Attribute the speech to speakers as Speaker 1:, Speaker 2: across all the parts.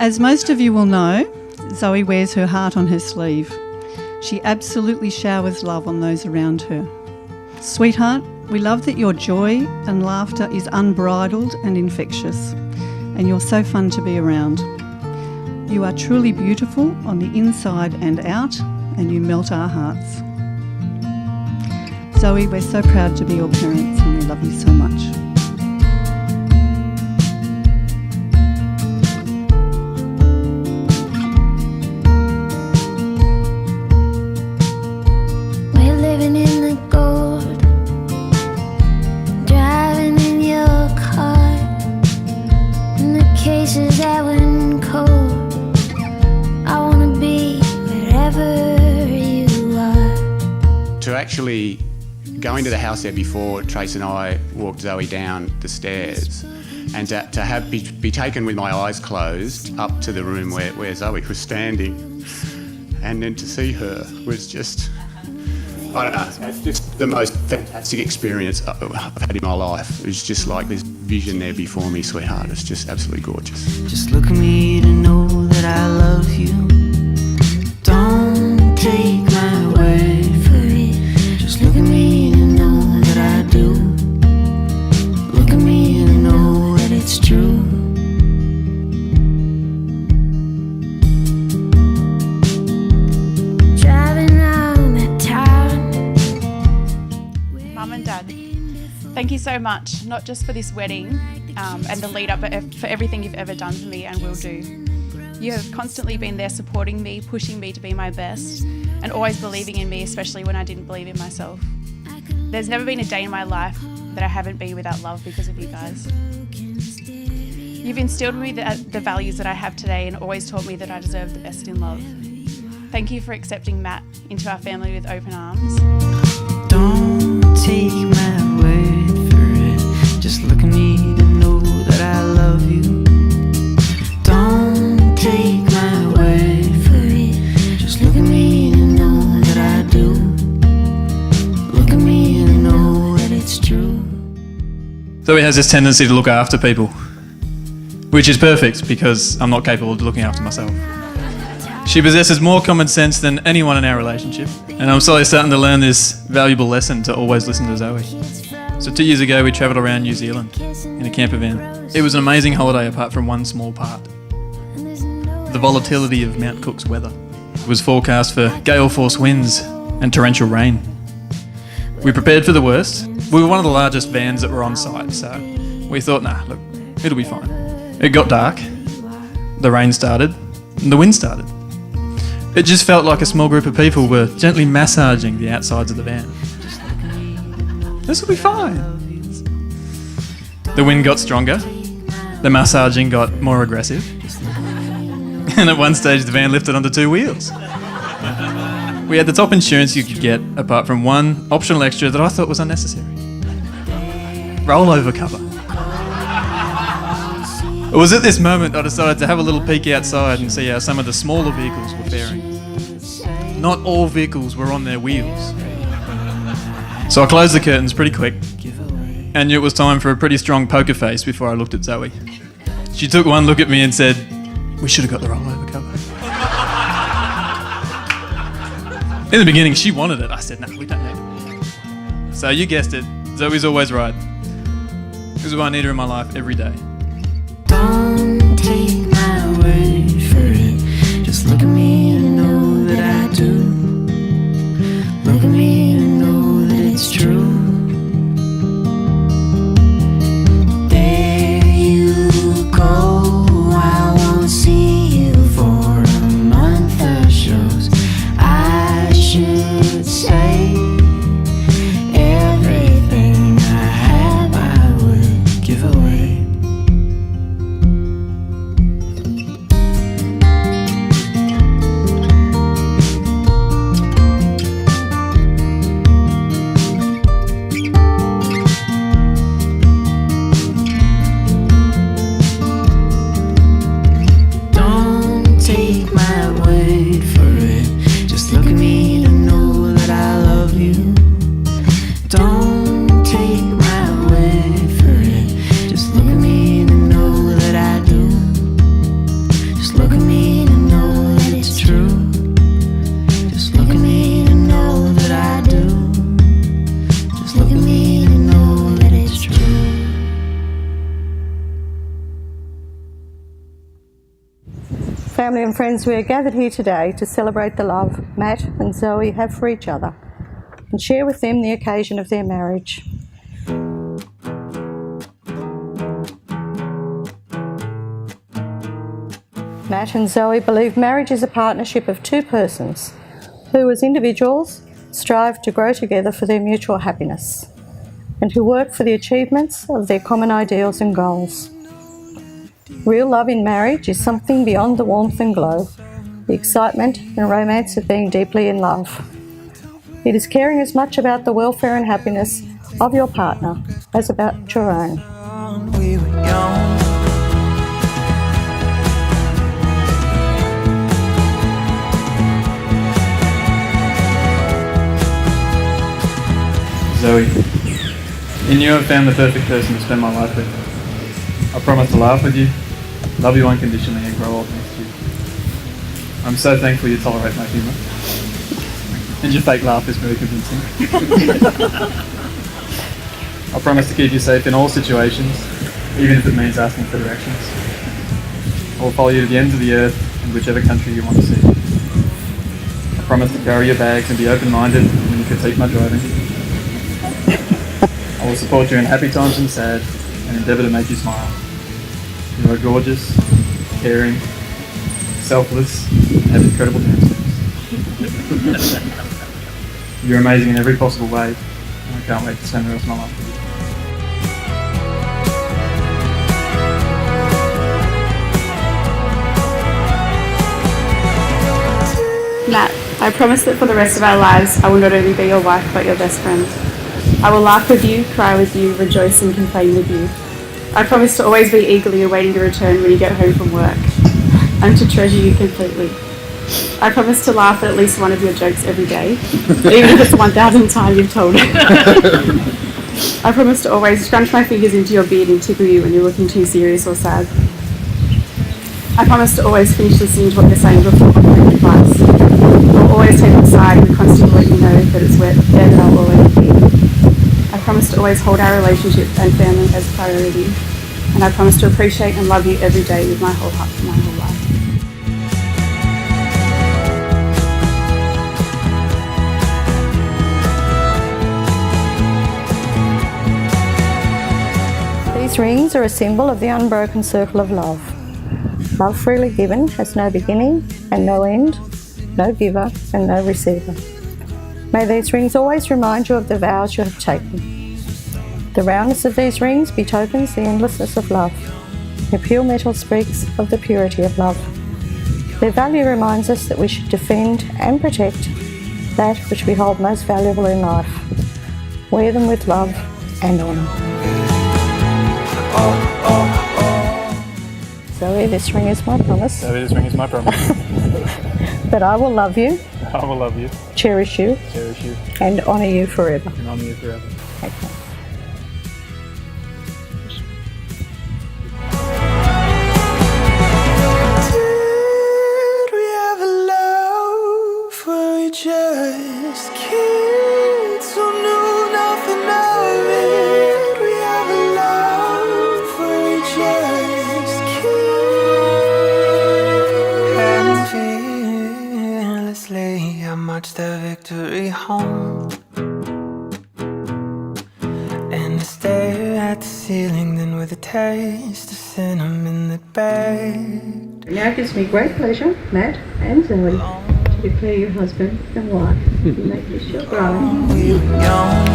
Speaker 1: As most of you will know, Zoe wears her heart on her sleeve. She absolutely showers love on those around her. Sweetheart, we love that your joy and laughter is unbridled and infectious, and you're so fun to be around. You are truly beautiful on the inside and out, and you melt our hearts. Zoe, we're so proud to be your parents, and we love you so much.
Speaker 2: To actually go into the house there before Trace and I walked Zoe down the stairs, and to be taken with my eyes closed up to the room where Zoe was standing, and then to see her was just, I don't know, it's just the most fantastic experience I've had in my life. It was just like this vision there before me, sweetheart. It's just absolutely gorgeous.
Speaker 3: Just look at me to know that I love you. Don't take my word for it. Just look at me to know that I do. Look at me to know that it's true. Driving around the town.
Speaker 4: Mum and Dad, thank you so much, not just for this wedding and the lead up, but for everything you've ever done for me and will do. You have constantly been there supporting me, pushing me to be my best, and always believing in me, especially when I didn't believe in myself. There's never been a day in my life that I haven't been without love because of you guys. You've instilled in me the values that I have today and always taught me that I deserve the best in love. Thank you for accepting Matt into our family with open arms.
Speaker 3: Don't take my word for it. Just look at me to know that I love you. Don't take my word for it. Just look at me to know that I do. Look at me to know that it's true.
Speaker 5: Zoe has this tendency to look after people, which is perfect because I'm not capable of looking after myself. She possesses more common sense than anyone in our relationship, and I'm slowly starting to learn this valuable lesson to always listen to Zoe. So 2 years ago we travelled around New Zealand in a camper van. It was an amazing holiday apart from one small part. The volatility of Mount Cook's weather. It was forecast for gale force winds and torrential rain. We prepared for the worst. We were one of the largest vans that were on site, so we thought, nah, look, it'll be fine. It got dark, the rain started, and the wind started. It just felt like a small group of people were gently massaging the outsides of the van. This will be fine. The wind got stronger, the massaging got more aggressive, and at one stage the van lifted onto 2 wheels. We had the top insurance you could get, apart from one optional extra that I thought was unnecessary. Rollover cover. It was at this moment I decided to have a little peek outside and see how some of the smaller vehicles were faring. Not all vehicles were on their wheels. So I closed the curtains pretty quick and knew it was time for a pretty strong poker face before I looked at Zoe. She took one look at me and said, "We should have got the rollover cover." In the beginning, she wanted it. I said, "No, we don't need it." So you guessed it, Zoe's always right. This is why I need her in my life every day.
Speaker 3: Don't take my word for it. Just look at me and know that I do. Look at me and know that it's true. There you go. I won't see you for a month of shows. I should say everything I have I would give away.
Speaker 6: friends, we are gathered here today to celebrate the love Matt and Zoe have for each other and share with them the occasion of their marriage. Matt and Zoe believe marriage is a partnership of two persons who, as individuals, strive to grow together for their mutual happiness and who work for the achievements of their common ideals and goals. Real love in marriage is something beyond the warmth and glow, the excitement and romance of being deeply in love. It is caring as much about the welfare and happiness of your partner as about your own.
Speaker 3: We were young.
Speaker 5: Zoe, in you I've found the perfect person to spend my life with. I promise to laugh with you, love you unconditionally and grow old next to you. I'm so thankful you tolerate my humour. And your fake laugh is very convincing. I promise to keep you safe in all situations, even if it means asking for directions. I will follow you to the ends of the earth and whichever country you want to see. I promise to carry your bags and be open-minded when you critique my driving. I will support you in happy times and sad, and endeavour to make you smile. You are gorgeous, caring, selfless, and have incredible dance moves. You're amazing in every possible way, and I can't wait to spend the rest of my life with you.
Speaker 4: Matt, I promise that for the rest of our lives, I will not only be your wife, but your best friend. I will laugh with you, cry with you, rejoice and complain with you. I promise to always be eagerly awaiting your return when you get home from work, and to treasure you completely. I promise to laugh at least one of your jokes every day, even if it's 1,000 times you've told it. I promise to always scrunch my fingers into your beard and tickle you when you're looking too serious or sad. I promise to always finish listening to what you're saying before offering advice. I'll always take your side and constantly let you know that it's there that I'll always be. I promise to always hold our relationship and family as priority. And I promise to appreciate and love you every day with my whole heart for my whole life.
Speaker 6: These rings are a symbol of the unbroken circle of love. Love freely given has no beginning and no end, no giver and no receiver. May these rings always remind you of the vows you have taken. The roundness of these rings betokens the endlessness of love. Their pure metal speaks of the purity of love. Their value reminds us that we should defend and protect that which we hold most valuable in life. Wear them with love and honour. Zoe, this ring is my promise.
Speaker 5: Zoe, this ring is my promise.
Speaker 6: That I will love you,
Speaker 5: I will love you,
Speaker 6: cherish you, and honour you forever.
Speaker 5: and honour you forever.
Speaker 6: Okay.
Speaker 3: Did we have a love where we just kids who knew nothing of it? We have a love where we just kids and fearlessly I marched the victory home. And I stare at the ceiling, then with a taste of cinnamon that begged.
Speaker 6: It now gives me great pleasure, Matt and Zoe, to declare you husband and wife. You make this your bride.
Speaker 3: We were young.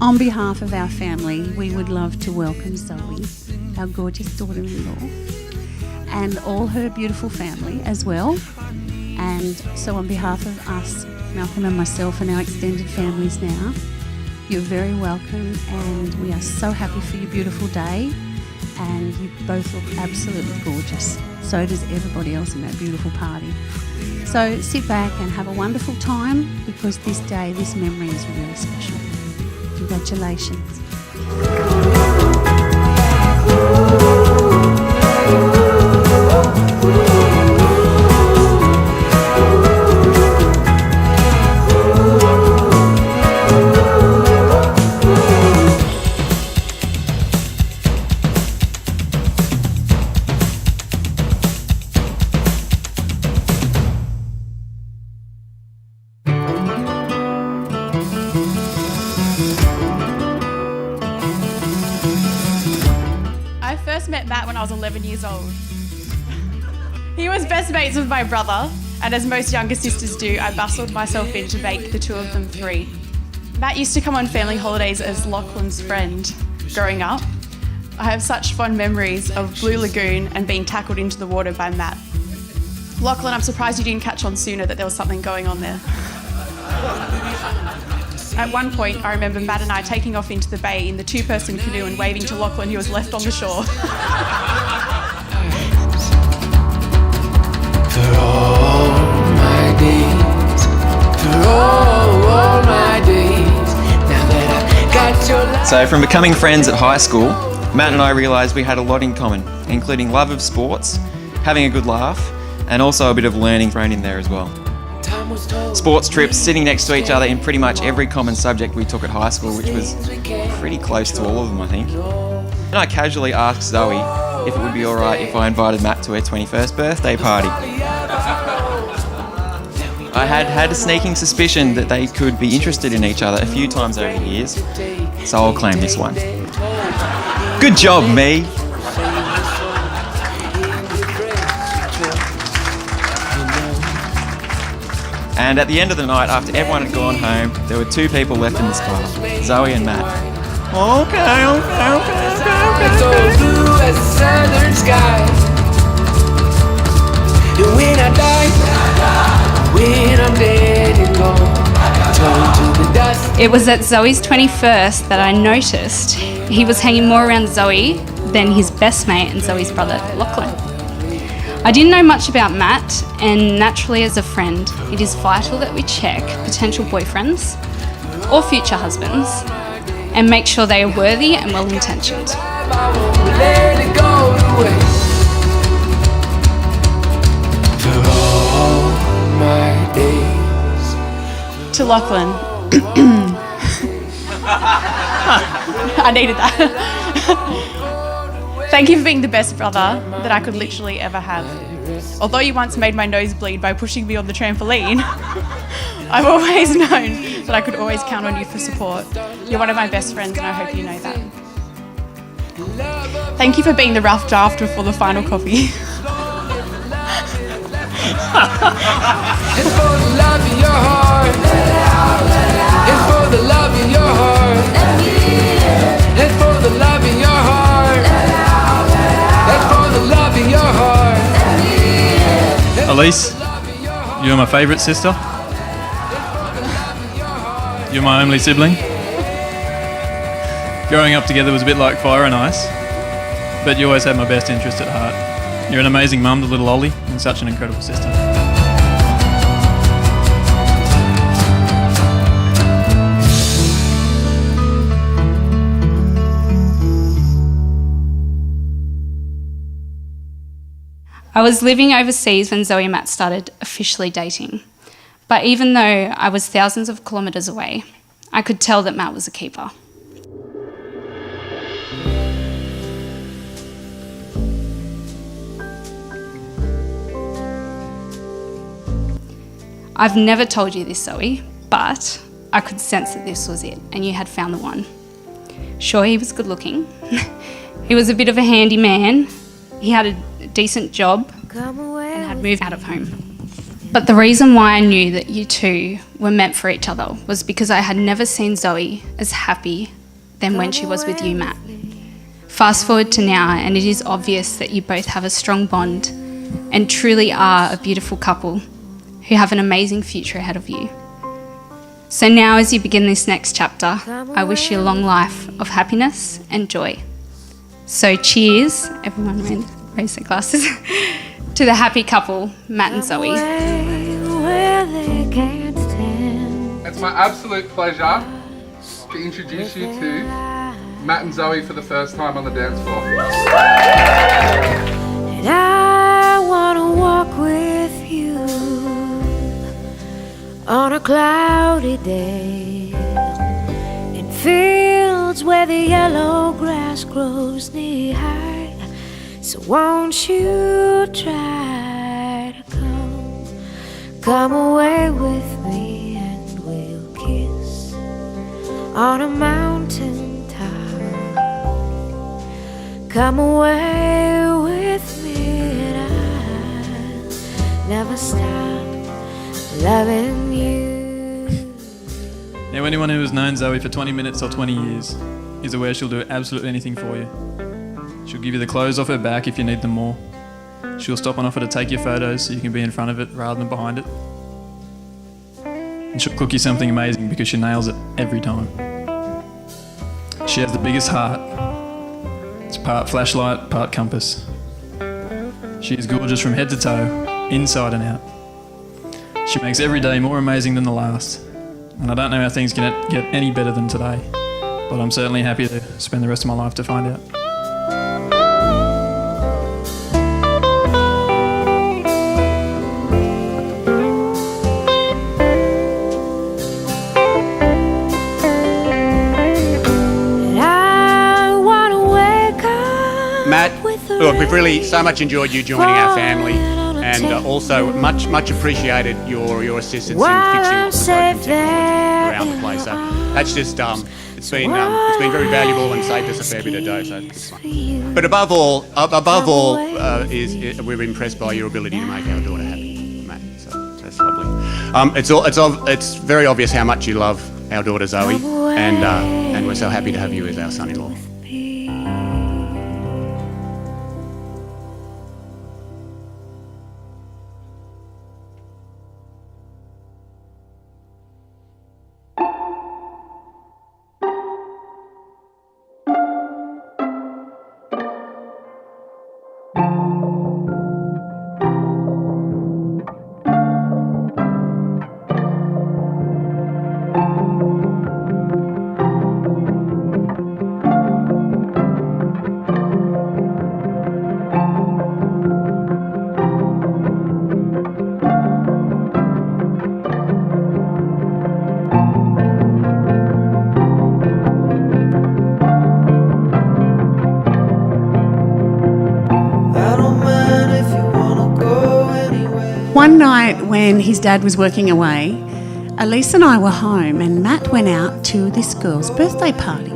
Speaker 7: On behalf of our family, we would love to welcome Zoe, our gorgeous daughter-in-law, and all her beautiful family as well. And so on behalf of us, Malcolm and myself and our extended families now, you're very welcome, and we are so happy for your beautiful day, and you both look absolutely gorgeous. So does everybody else in that beautiful party. So sit back and have a wonderful time, because this day, this memory is really special. Congratulations.
Speaker 4: met Matt when I was 11 years old. He was best mates with my brother, and as most younger sisters do, I bustled myself in to make the two of them three. Matt used to come on family holidays as Lachlan's friend growing up. I have such fond memories of Blue Lagoon and being tackled into the water by Matt. Lachlan, I'm surprised you didn't catch on sooner that there was something going on there. At one point, I remember Matt and I taking off into the bay in the two-person canoe and waving to Lachlan, who was left on the shore.
Speaker 3: For all my days, for all my days, now that I got your love.
Speaker 8: So from becoming friends at high school, Matt and I realised we had a lot in common, including love of sports, having a good laugh, and also a bit of learning thrown in there as well. Sports trips, sitting next to each other in pretty much every common subject we took at high school, which was pretty close to all of them, I think. And I casually asked Zoe if it would be alright if I invited Matt to her 21st birthday party. I had a sneaking suspicion that they could be interested in each other a few times over the years, so I'll claim this one. Good job, me! And at the end of the night, after everyone had gone home, there were two people left in this car, Zoe and Matt. Okay.
Speaker 3: So blue as the southern sky. And when I die, when I'm dead and gone, turn to the dust.
Speaker 9: It was at Zoe's 21st that I noticed he was hanging more around Zoe than his best mate and Zoe's brother, Lachlan. I didn't know much about Matt, and naturally as a friend, it is vital that we check potential boyfriends or future husbands and make sure they are worthy and well-intentioned.
Speaker 3: I won't let it go to waste. For all my days.
Speaker 4: To Lachlan. I needed that. Thank you for being the best brother that I could literally ever have. Although you once made my nose bleed by pushing me on the trampoline, I've always known that I could always count on you for support. You're one of my best friends and I hope you know that. Thank you for being the rough draft before the final coffee.
Speaker 3: It's for the love in your heart. It's for the love in your heart. It's for the love in your heart. It's for the love in your heart.
Speaker 5: Elise, you're my favourite sister. You're my only sibling. Growing up together was a bit like fire and ice, but you always had my best interest at heart. You're an amazing mum to little Ollie and such an incredible sister.
Speaker 9: I was living overseas when Zoe and Matt started officially dating. But even though I was thousands of kilometres away, I could tell that Matt was a keeper. I've never told you this, Zoe, but I could sense that this was it and you had found the one. Sure, he was good looking. He was a bit of a handy man. He had a decent job and had moved out of home. But the reason why I knew that you two were meant for each other was because I had never seen Zoe as happy than when she was with you, Matt. Fast forward to now, and it is obvious that you both have a strong bond and truly are a beautiful couple who have an amazing future ahead of you. So now, as you begin this next chapter, I wish you a long life of happiness and joy. So cheers, everyone raise their glasses, to the happy couple, Matt and Zoe.
Speaker 10: It's my absolute pleasure to introduce you to Matt and Zoe for the first time on the dance floor.
Speaker 11: And I wanna walk with you on a cloudy day in fields where the yellow grass grows knee high. So won't you try to come away with me and we'll kiss on a mountain top. come away with me, and I never stop loving you.
Speaker 5: Now, anyone who has known Zoe for 20 minutes or 20 years is aware she'll do absolutely anything for you. She'll give you the clothes off her back if you need them more. She'll stop and offer to take your photos so you can be in front of it rather than behind it. And she'll cook you something amazing because she nails it every time. She has the biggest heart. It's part flashlight, part compass. She is gorgeous from head to toe, inside and out. She makes every day more amazing than the last. And I don't know how things can get any better than today, but I'm certainly happy to spend the rest of my life to find out.
Speaker 2: Matt, look, we've really so much enjoyed you joining our family, and also much appreciated your assistance in fixing up the broken technology around the place. So that's just it's been very valuable and saved us a fair bit of dough. So it's fun. But above all, we're impressed by your ability to make our daughter happy, Matt. So that's lovely. It's very obvious how much you love our daughter Zoe, and we're so happy to have you as our son-in-law.
Speaker 7: One night when his dad was working away, Elise and I were home and Matt went out to this girl's birthday party.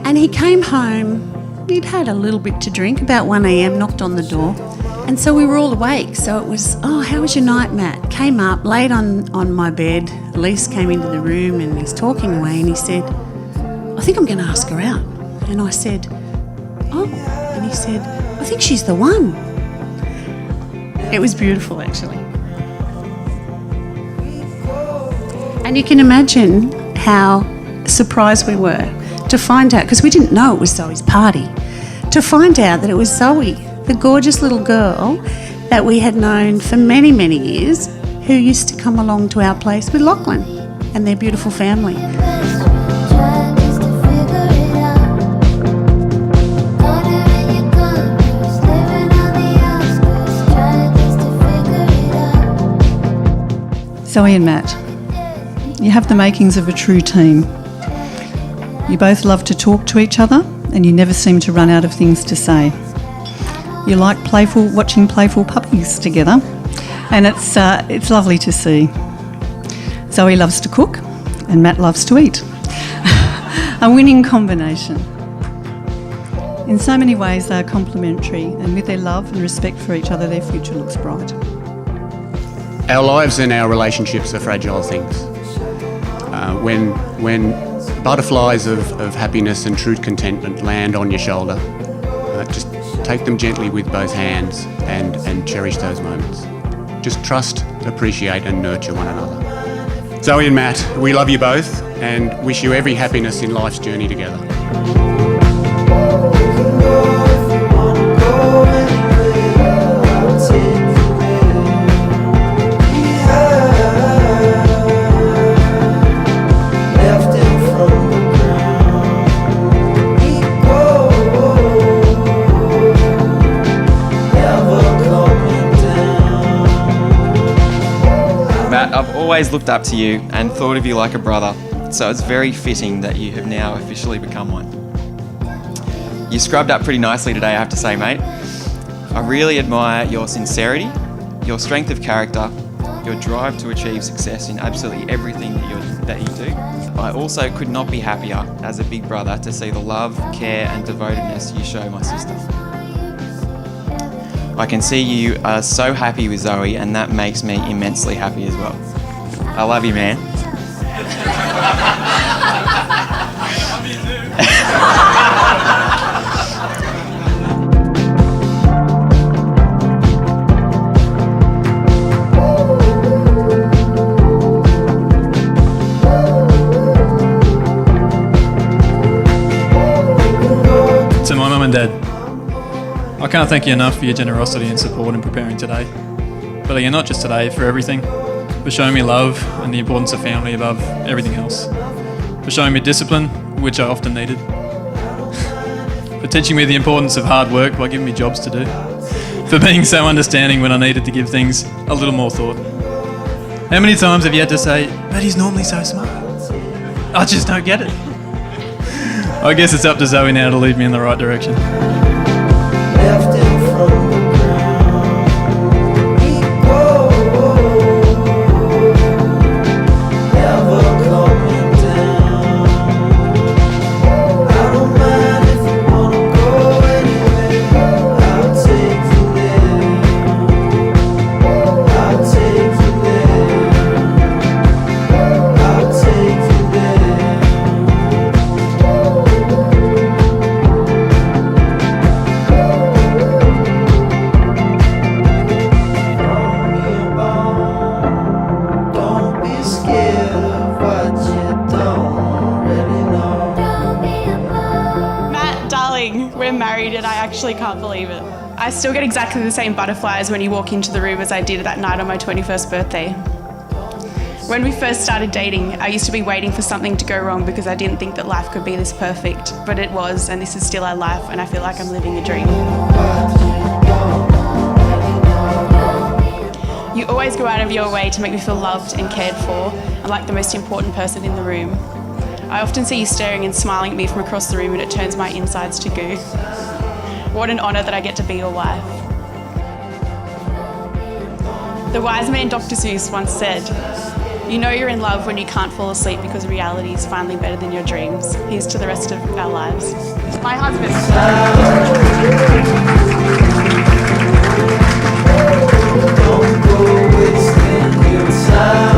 Speaker 7: And he came home, he'd had a little bit to drink, about 1 a.m, knocked on the door. And so we were all awake. So it was, how was your night, Matt? Came up, laid on my bed. Elise came into the room and he's talking away and he said, I think I'm going to ask her out. And I said, oh. And he said, I think she's the one. It was beautiful, actually. And you can imagine how surprised we were to find out, because we didn't know it was Zoe's party, to find out that it was Zoe, the gorgeous little girl that we had known for many, many years, who used to come along to our place with Lachlan and their beautiful family.
Speaker 1: Zoe and Matt, you have the makings of a true team. You both love to talk to each other and you never seem to run out of things to say. You like watching playful puppies together, and it's lovely to see. Zoe loves to cook and Matt loves to eat. A winning combination. In so many ways they are complementary, and with their love and respect for each other, their future looks bright.
Speaker 2: Our lives and our relationships are fragile things. When butterflies of happiness and true contentment land on your shoulder, just take them gently with both hands and cherish those moments. Just trust, appreciate and nurture one another. Zoe and Matt, we love you both and wish you every happiness in life's journey together.
Speaker 8: I've always looked up to you and thought of you like a brother, so it's very fitting that you have now officially become one. You scrubbed up pretty nicely today, I have to say, mate. I really admire your sincerity, your strength of character, your drive to achieve success in absolutely everything that you do. I also could not be happier as a big brother to see the love, care and devotedness you show my sister. I can see you are so happy with Zoe, and that makes me immensely happy as well. I love you, man.
Speaker 5: To my mum and dad, I can't thank you enough for your generosity and support in preparing today. But again, not just today, for everything. For showing me love and the importance of family above everything else. For showing me discipline, which I often needed. For teaching me the importance of hard work by giving me jobs to do. For being so understanding when I needed to give things a little more thought. How many times have you had to say, but he's normally so smart? I just don't get it. I guess it's up to Zoe now to lead me in the right direction.
Speaker 4: We're married and I actually can't believe it. I still get exactly the same butterflies when you walk into the room as I did that night on my 21st birthday. When we first started dating, I used to be waiting for something to go wrong because I didn't think that life could be this perfect, but it was, and this is still our life, and I feel like I'm living a dream. You always go out of your way to make me feel loved and cared for, and like the most important person in the room. I often see you staring and smiling at me from across the room and it turns my insides to goo. What an honour that I get to be your wife. The wise man Dr. Seuss once said, "You know you're in love when you can't fall asleep because reality is finally better than your dreams." Here's to the rest of our lives. My husband.
Speaker 3: Don't go wasting your time.